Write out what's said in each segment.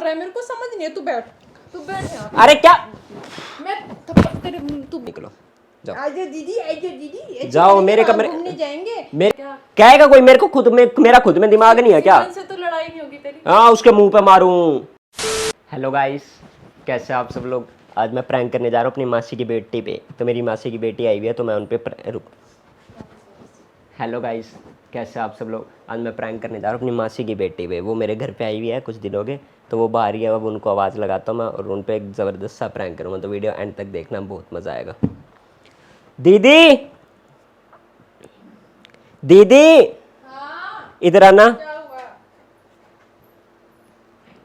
रहा है, मेरे को समझ नहीं है। तू बैठ यहाँ पे। अरे क्या, मैं थप्पड़ तेरे तू निकलो जाओ। आजा दीदी जाओ मेरे कमरे, घूमने जाएंगे। मेरे क्या है कोई, मेरे को खुद में, मेरा खुद में दिमाग नहीं है क्या? सिमरन से तो लड़ाई नहीं होगी तेरी। हाँ उसके मुंह पे मारूं। हेलो गाइस, कैसे आप सब लोग? आज मैं प्रैंक करने जा रहा हूँ अपनी मासी की बेटी पे। तो मेरी मासी की बेटी आई हुई है तो मैं उन पे रुक। हेलो गाइस, कैसे आप सब लोग? आज मैं प्रैंक करने जा रहा हूँ अपनी मासी की बेटी पे। वो मेरे घर पे आई हुई है कुछ दिनों के, तो वो बाहर ही है। अब उनको आवाज़ लगाता हूँ मैं और उन पे एक ज़बरदस्त सा प्रैंक करूँगा। तो वीडियो एंड तक देखना, बहुत मज़ा आएगा। दीदी, दीदी हाँ, इधर आना। क्या हुआ?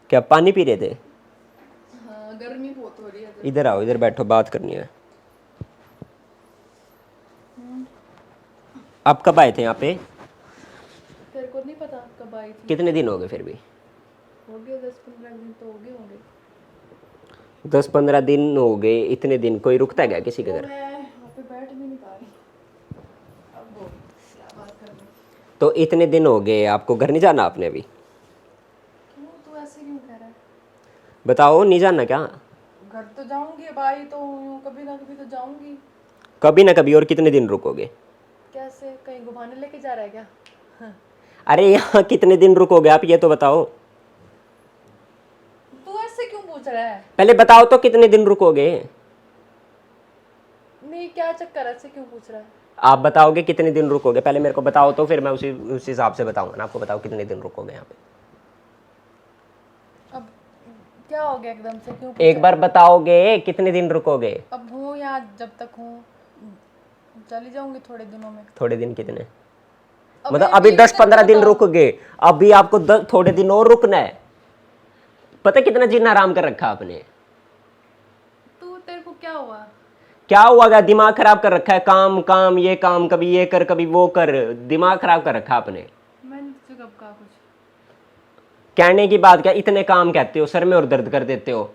क्या पानी पी रहे थे? हाँ, गर्मी बहुत हो रही है। इधर आओ, इधर बैठो, बात करनी है। आप कब आए थे यहाँ पे? तेरे को नहीं पता कब आई थी? कितने दिन हो गए? फिर भी हो गए 10-15 दिन तो हो गए होंगे। 10-15 दिन हो गए। इतने दिन कोई रुकता है क्या किसी के तो घर? मैं यहाँ पे बैठ भी नहीं पा रही। अब बोल, क्या बात करनी? तो इतने दिन हो गए, आपको घर नहीं जाना आपने अभी? क्यों तू ऐसे क्यों कह रहा है? बताओ, नहीं जाना क्या? घर तो जाऊंगी, अब आई तो यूं कभी ना कभी तो जाऊंगी। कभी ना कभी। और कितने दिन रुकोगे? कैसे, कहीं घुमाने लेके जा रहा है क्या? हाँ। अरे यहाँ कितने दिन रुकोगे आप, ये तो बताओ। तू ऐसे क्यों पूछ रहा है? पहले बताओ तो कितने दिन रुकोगे? नहीं, क्या चक्कर है, ऐसे क्यों पूछ रहा है? आप बताओगे कितने दिन रुकोगे, पहले मेरे को बताओ तो फिर मैं उस हिसाब से बताऊंगा ना आपको। बताओ कितने दिन रुकोगे यहाँ पे। अब क्या हो गया एकदम से, क्यों एक बार बताओगे कितने दिन रुकोगे? अब हूँ यहाँ जब तक हूँ, चली जाऊंगी थोड़े दिनों में। थोड़े दिन कितने? अब मतलब ये अभी भी 10-15 दिन बताओ। रुकोगे? अभी आपको थोड़े दिन और रुकना है। पता है कितना जीना आराम कर रखा आपने? तू, तेरे को क्या हुआ? क्या हुआ? क्या दिमाग खराब कर रखा है? काम काम, ये काम, कभी ये कर कभी वो कर, दिमाग खराब कर रखा आपने। मैंने तुझे कब कहा कुछ? कहने की बात क्या, इतने काम कहते हो, सर में और दर्द कर देते हो।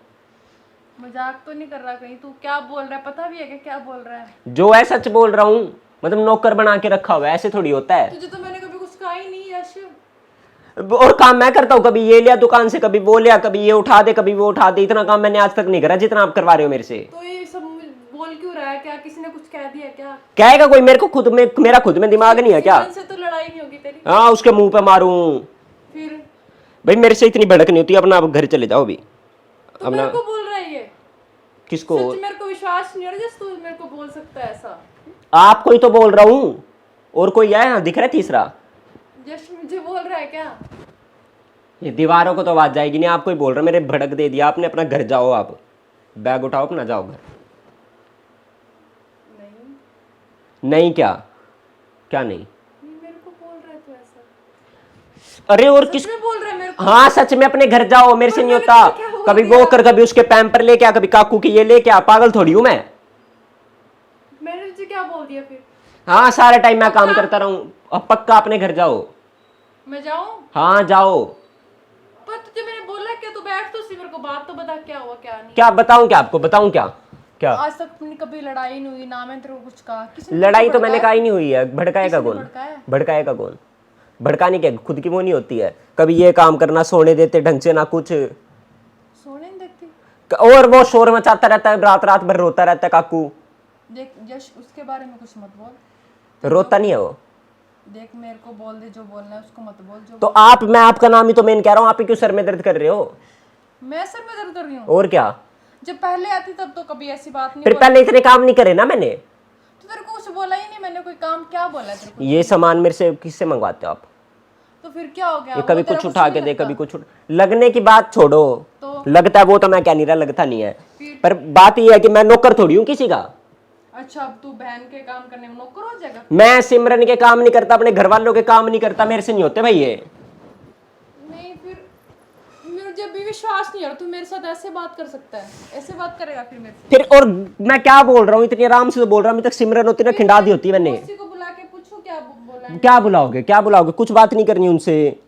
मजाक तो नहीं कर रहा कहीं? तू क्या बोल रहा है, पता भी है क्या क्या बोल रहा है? जो है सच बोल रहा हूँ। मतलब नौकर बना के रखा हुआ है, ऐसे थोड़ी होता है। तुझे तो मैंने कभी कुछ कहा ही नहीं यश। और काम मैं करता हूँ, कभी ये लिया दुकान से, कभी वो लिया, कभी ये उठा दे, कभी वो उठा दे। इतना काम मैंने आज तक नहीं करा जितना आप करवा रहे हो मेरे से। तो ये सब बोल क्यों रहा है? क्या किसी ने कुछ कह दिया क्या? कहेगा कोई? मेरे को खुद में, मेरा खुद में दिमाग नहीं है क्या? सिमरन से तो लड़ाई नहीं होगी तेरी? हाँ उसके मुंह पे मारूं? फिर भाई मेरे से इतनी भड़क नहीं होती। अपना आप घर चले जाओ अभी। तो मेरे को बोल रहा है ये? किसको? सच मेरे को विश्वास नहीं हो रहा जैसे तू मेरे को बोल सकता है ऐसा। आपको ही तो बोल रहा हूँ। और कोई है? हाँ दिख रहा है तीसरा। यश मुझे बोल रहा है क्या? ये दीवारों को तो आवाज जाएगी नहीं। आपको ही बोल रहा, मेरे भड़क दे दिया आपने। अपना घर जाओ आप, बैग उठाओ अपना, जाओ घर। नहीं नहीं क्या? क्या नहीं? मेरे को बोल रहा है तू ऐसा? अरे और सच किस? में बोल रहा है मेरे को? हाँ सच में। अपने घर जाओ, मेरे से पर नहीं मैंने होता। तुझे क्या बोल कभी दिया? वो कर, कभी उसके पैम्पर लेके आ, कभी काकू की ये लेके आ। पागल थोड़ी हूँ मैं। मैंने तुझे क्या बोल दिया फिर? हाँ सारे टाइम मैं काम करता रहूँ। अब पक्का अपने घर जाओ। मैं जाऊं? हाँ जाओ। पर तुझे मैंने बोला क्या? तू बैठ तो सी, मेरे को बात तो बता, क्या हुआ क्या नहीं। क्या बताऊं? क्या आपको बताऊं? क्या क्या? आज तक अपनी कभी लड़ाई नहीं हुई ना, मैंने तेरे को कुछ कहा? किसने लड़ाई तो भड़काया? मैंने कहा ही नहीं हुई है। भड़काएगा किसने कौन? भड़काया? भड़काएगा कौन? भड़काने क्या, खुद की वो नहीं होती है? कभी ये काम करना, सोने देते ढंग से ना कुछ। सोने नहीं देखती? और वो शोर मचाता रहता है, रात रात भर रोता रहता है काकू। देख यश, उसके बारे में कुछ मत बोल। रोता नहीं है वो? देख मेरे को बोल दे, जो बोलना है उसको मत बोल। जो तो आप, मैं आपका नाम ही तो मैं कह रहा हूँ। आप ही क्यों सर में दर्द कर रहे हो? मैं सर में दर्द कर रही हूँ? और क्या? जब पहले आती तब तो कभी ऐसी बात नहीं फिर बोली। पहले इतने काम नहीं करे ना मैंने। तो तेरे को कुछ बोला ही नहीं मैंने। कोई काम क्या बोला है तेरे को? ये सामान मेरे से किससे मंगवाते हो आप? तो फिर क्या हो गया? ये वो कभी तेरा कुछ उठा नहीं के दे, लगता? कभी कुछ लगने की बात छोड़ो। तो लगता है वो तो मैं कह नहीं रहा, लगता नहीं है। फिर? पर बात ये है कि मैं नौकर थोड़ी हूँ किसी का। अच्छा, अब तू बहन के काम करने में नौकर हो जाएगा? मैं सिमरन के काम नहीं करता, अपने घर वालों के काम नहीं करता। मेरे से नहीं होते भाई ये। नहीं फिर मुझे भी विश्वास नहीं हो रहा तू मेरे साथ ऐसे बात कर सकता है। ऐसे बात करेगा फिर मेरे से? फिर और मैं क्या बोल रहा हूँ? इतनी आराम से तो बोल रहा हूँ। अभी तक सिमरन होती ना, खिंडा दी होती मैंने। किसी को बुला के पूछो क्या बोला है? क्या बुलाओगे? क्या बुलाओगे? कुछ बात नहीं करनी उनसे,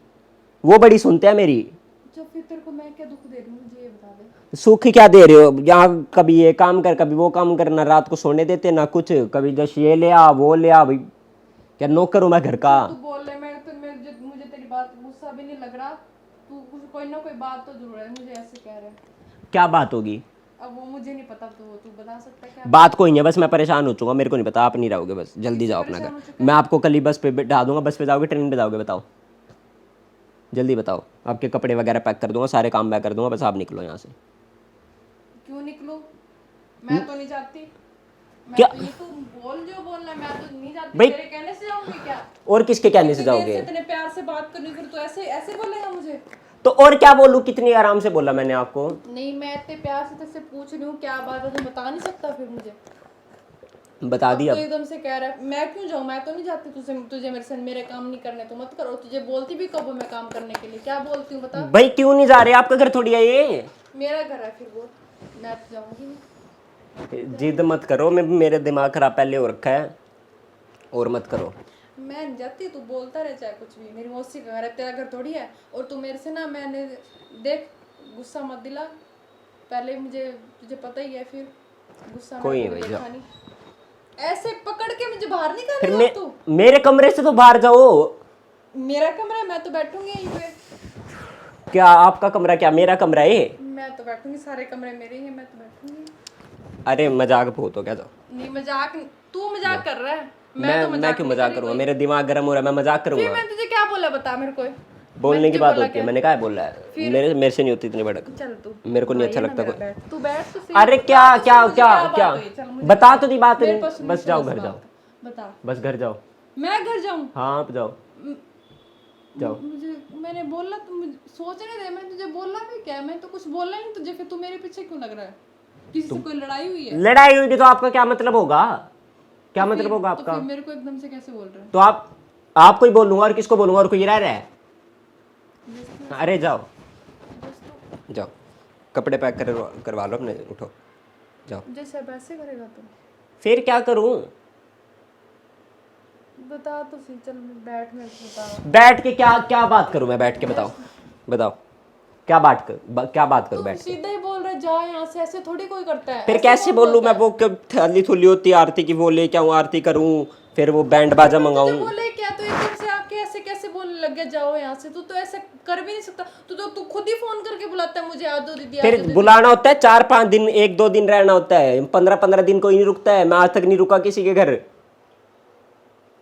वो बड़ी सुनते हैं मेरी। अच्छा, फिर तेरे को मैं क्या दुख दे रही हूँ, मुझे ये बता दे। सुख क्या दे रहे हो? यहाँ कभी ये काम कर, कभी वो काम कर, ना रात को सोने देते ना कुछ। कभी जैसे ये ले आ, वो ले आ। भाई क्या नौकर हूँ मैं घर का? तू बोल रहे, मैं तो मुझे तेरी बात गुस्सा भी नहीं लग रहा। तू कुछ कोई ना कोई बात तो जरूर है, मुझे ऐसे कह रहे हैं। क्या बात होगी? अब वो मुझे नहीं पता, तो तू बता सकता है क्या? बात कोई नहीं है, बस मैं परेशान हो चुका, मेरे को नहीं पता, आप नहीं रहोगे, बस जल्दी जाओ अपना परेशान हो घर। चुका मैं आपको कल ही बस पे बैठा दूंगा, बस पे जाओगे ट्रेन पे जाओगे, बताओ जल्दी बताओ। आपके कपड़े वगैरह पैक कर दूंगा, सारे काम मैं कर दूंगा, बस आप निकलो यहाँ से। क्यों निकलूं? मैं तो नहीं जाती। मैं क्या? तो ये तो बोल जो बोलना, मैं तो नहीं जाती। भाई- तेरे कहने से जाऊंगी क्या? और किसके कहने से इतनी देर जाओगे? से इतने प्यार से बात करनी, फिर तो ऐसे ऐसे बोलेगा मुझे? तो और क्या बोलूँ, कितनी आराम से बोला मैंने आपको। नहीं, मैं इतने प्यार से तुझसे पूछ रही हूँ क्या बात है, तू बता नहीं सकता फिर मुझे? बता अब दिया। तो एकदम से कह रहा है मैं क्यों जाऊँ, मैं तो नहीं जाती। तुझे मेरे साथ मेरे काम नहीं करने तो मत करो। तुझे बोलती भी कब हूँ मैं काम करने के लिए? क्या बोलती हूँ बता? भाई क्यों नहीं जा रहे, आपका घर थोड़ी है ये। मेरा घर है, फिर बोल। मैं तो जाऊंगी नहीं। जिद मत करो, मैं मेरे दिमाग खराब पहले हो रखा है, और मत करो। मैं नहीं जाती, तू बोलता रहे चाहे कुछ भी। मेरी मौसी का घर है, तेरा घर थोड़ी है। और तू मेरे से ना, मैंने देख, गुस्सा मत दिला। पहले मुझे तुझे पता ही है, फिर गुस्सा कोई मैं नहीं कभी भाई, देखा नहीं। ऐसे पकड़ के मुझे बाहर नहीं कर फिर रही हो तू। मेरे कमरे से तो बाहर जाओ। मेरा कमरा है, मैं तो बैठूंगी यहीं पे। क्या आपका कमरा, क्या मेरा कमरा है ये? मैं तो बैठूंगी, सारे कमरे मेरे ही हैं, मैं तो बैठूंगी। अरे मजाक बहुत हो, क्या जाओ। नहीं मजाक, तू मजाक कर रहा है। मैं क्यों मजाक करूंगा, मेरे दिमाग गर्म हो रहा है, मैं मजाक फिर करूंगा। मैं तुझे क्या बोला बता मेरे को? बोलने की बात बोला होती है, मैंने कहा है बोला है, मेरे से नहीं होती इतनी भड़क। चल तू, मेरे को नहीं भाई अच्छा है ना लगता मेरा, कोई। बैठ तू, बैठ तो सही। अरे क्या बता तो क्या सही, मुझे क्या बात क्या हुई? चल मुझे बता तो दी बात मेरे नहीं, पास सुननी बस जाओ सुनो घर इस जाओ, बात। बता। बस घर जाओ। मैं घर जाऊं? हाँ आप जाओ, जाओ। मुझे, मैंने बोला, तू मुझे सोचने दे। मैं तुझे बोला भी क्या? मैं तो कुछ बोला ही नहीं तुझे, फिर तू मेरे पीछे क्यों लग रहा है? किसी से कोई लड़ाई हुई है? लड़ाई हुई थी तो आपका क्या मतलब होगा? क्या तो मतलब फिर- होगा तो आपका? फिर मेरे को एकदम से कैसे बोल रहा है? तो आपको ही बोलूंगा, और किसको बोलूंगा, और कोई रह रहा है? अरे जाओ जाओ, कपड़े पैक करवा लो अपने, उठो जाओ। जैसे अब ऐसे करेगा तू? फिर क्या करूं? बता तो सही, चल बैठ, मेरे को बता। बैठ के क्या क्या बात करूं मैं, बैठ के बताओ, बताओ क्या बात करूं तू बैठ के? सीधा ही बोल रहा है जा यहाँ से, ऐसे थोड़ी कोई करता है। फिर ऐसे कैसे कौन बोलूं बोलता मैं, है? वो कब थैली थुली होती है आरती की, वो लेके आऊं, आरती करूं, फिर वो बैंड बाजा मैं तुझे मंगाऊं। बोले क्या? तो एकदम से आके ऐसे कैसे बोलने लग गया जाओ यहाँ से? तू तो ऐसा कर भी नहीं सकता। तू खुद ही फोन करके बुलाता है मुझे, आ दो दीदी, आ दो फिर दीदी। बुलाना होता है 4-5 दिन, 1-2 दिन रहना होता है, 15-15 दिन कोई नहीं रुकता है। मैं आज तक नहीं रुका किसी के घर।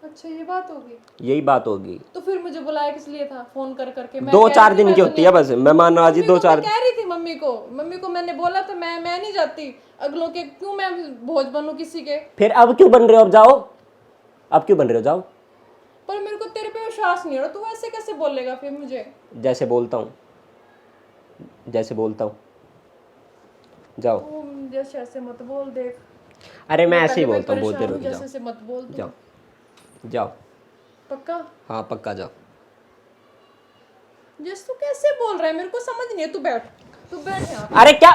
अच्छा ये बात होगी? यही बात होगी। तो फिर मुझे बुलाया किस लिए था फोन कर करके? मैं 2-4 कह रही थी दिन मैं की तो होती है बस, मेहमान नवाजी मम्मी को 2-4। मैं कह रही थी मम्मी को मैंने बोला था मैं नहीं जाती अगलों के, क्यों मैं भोज बनूं किसी के? फिर अब क्यों बन रहे हो, अब जाओ, अब क्यों बन रहे हो, जाओ। पर मेरे को तेरे पे विश्वास नहीं हो रहा, तू ऐसे कैसे बोलेगा फिर मुझे? जैसे बोलता हूँ, जैसे बोलता हूँ, जाओ। तू जैसे ऐसे मत बोल, देख। अरे मैं ऐसे ही पहले बोलता हूँ, बोलते परेशान हूँ, रहो, जैसे जाओ ऐसे मत बोल तू। जाओ जाओ। पक्का? हाँ पक्का जाओ। जस तू कैसे बोल रहा है, मेरे को समझ नहीं है। तू बैठ यहाँ। अरे क्या,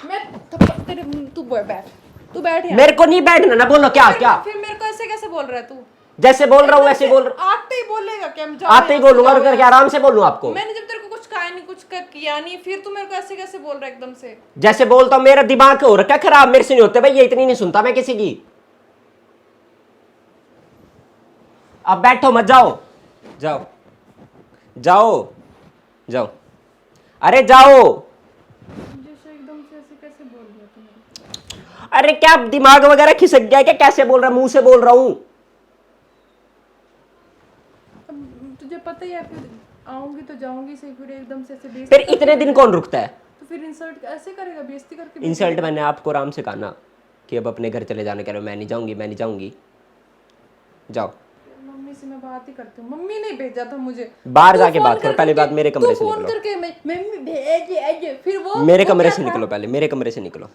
मैं तेरे, तू बैठ यहाँ। मेरे को नहीं बैठना ना, बोलो क्या क्या? फिर मेरे को ऐसे कैसे बोल रहा है तू? जैसे बोल रहा हूँ वैसे बोल रहा हूँ। आते ही बोलेगा क्या? मैं जाओ आते ही यहाँ से, बोलूंगा, जाओ और करके यहाँ आराम से बोलूँ आपको। से। मैंने जब तेरे को कुछ कहा नहीं, कुछ किया नहीं, फिर तू मेरे को ऐसे कैसे बोल रहा है एकदम से? जैसे बोलता हूँ, मेरा दिमाग हो रखा है खराब, मेरे से नहीं होते भाई, ये इतनी नहीं सुनता मैं किसी की। अब बैठो मत, जाओ जाओ जाओ जाओ, अरे जाओ। जैसे एकदम से ऐसे कैसे बोल दिया तूने? अरे क्या दिमाग वगैरह खिसक गया क्या? कैसे बोल रहा, मुंह से बोल रहा हूँ। अब तुझे पता ही है, फिर आऊंगी तो जाऊंगी सही, फिर एकदम से ऐसे फिर बेइज्जती इतने दिन कौन रुकता है? तो फिर इंसल्ट ऐसे करेगा, बेइज्जती करके? इंसल्ट मैंने आपको आराम से कहा ना कि अब अपने घर चले जाने, कह रहे हो मैं नहीं जाऊंगी, मैं नहीं जाऊंगी, जाओ। मम्मी से मैं बात ही करती हूँ, मम्मी ने भेजा था मुझे। बाहर तू जाके फोन बात करो, कर पहली करके- बात मेरे कमरे तू से फोन निकलो, करके मम्मी भेज, फिर वो मेरे वो कमरे क्या से था? निकलो पहले, मेरे कमरे से निकलो,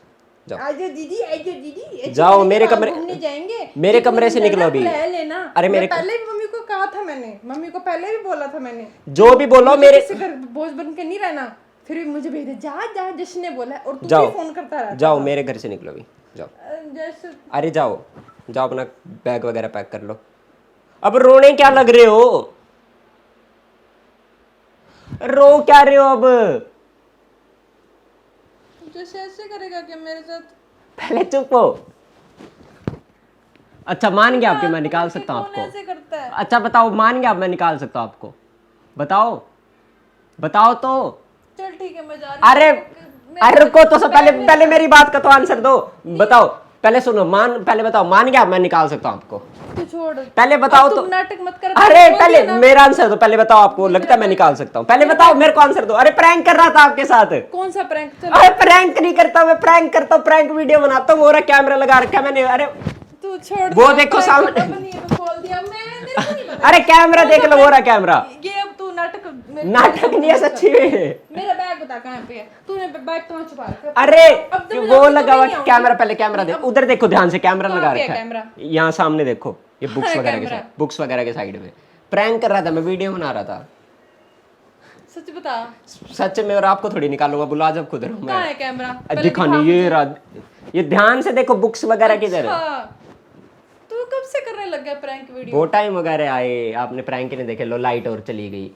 जाओ आजा दीदी, आजा दीदी, ऐसे जाओ, करेंगे, मेरे बाहर कमरे- घूमने जाएंगे। मेरे जितना कमरे से दिन निकलो रहना अभी। बुला लेना। अरे मैं मेरे- पहले भी मम्मी को कहा था, मैंने मम्मी को पहले भी बोला था मैंने, जो भी बोलो मुझे मेरे, किसी घर बोझ बन के नहीं रहना। फिर भी मुझे भेज दे, जा जश्न ने बोला, और तू जाओ भी फोन करता रहता जाओ, था। मेरे घर से निकलो अभी, जाओ। जैसे अरे जाओ जाओ, अपना बैग वगैरह पैक कर लो। अब रोने क्या लग रहे हो, रो क्या रहे हो अब? जैसे ऐसे करेगा क्या मेरे साथ? पहले चुप हो। अच्छा मान गया आपके, मैं निकाल सकता हूँ कौन ऐसे आपको? करता है? अच्छा बताओ, मान गया आप, मैं निकाल सकता हूँ आपको, बताओ। बताओ तो। चल ठीक है मैं जा रही हूँ। अरे अरे रुको तो, सब पहले पहले मेरी बात का तो आंसर दो। बताओ पहले, सुनो, पहले बताओ, मान गया मैं निकाल सकता हूँ आपको? तू छोड़, पहले बताओ अब तो। तुम नाटक मत कर। अरे बोल पहले दिया ना। मेरा आंसर दो, पहले बताओ आपको लगता है मैं निकाल सकता हूँ? पहले बताओ मेरे को आंसर दो। अरे प्रैंक कर रहा था आपके साथ। कौन सा प्रैंक? चल अरे प्रैंक नहीं करता मैं, प्रैंक करता हूँ, प्रैंक वीडियो बनाता हूँ, वो कैमरा लगा रखा है मैंने। अरे तू छोड़ वो दे, देखो prank सामने। करना बनी है, तो खोल दिया मैं, मेरे को नहीं पता। अरे कैमरा कौन देख सा लो, वो रहा prank? कैमरा। ये अब तू नाटक नाटक नहीं है, सच्ची में। मेरा बैग बता कहाँ पे है? तूने बैग कहाँ छुपा रखा है? अरे अब तो मैं वो जाऊंगी लगा तो हुआ मैं नहीं कैमरा, आऊंगी। पहले कैमरा देखो, उधर देखो ध्यान से, कैमरा कहाँ लगा पे है रखा कैमरा? है यहाँ सामने देखो, ये बुक्स हाँ, वगैरह के कैमरा। साइड, बुक्स वगैरह के साइड में। प्रैंक कर रहा था मैं, वीडियो बना रहा था। सच बता, सच में, और आपको थोड़ी निकालूंगा, बुला जब खुद रहूं कहाँ मैं। है कैमरा? दिखा नहीं, ये रहा, ये ध्यान से देखो, बुक्स वगैरह किधर है। अच्छा, तू कब से करने लग गया प्रैंक वीडियो? वो टाइम वगैरह आए, आपने प्रैंक नहीं देखे, लो लाइट और चली गई।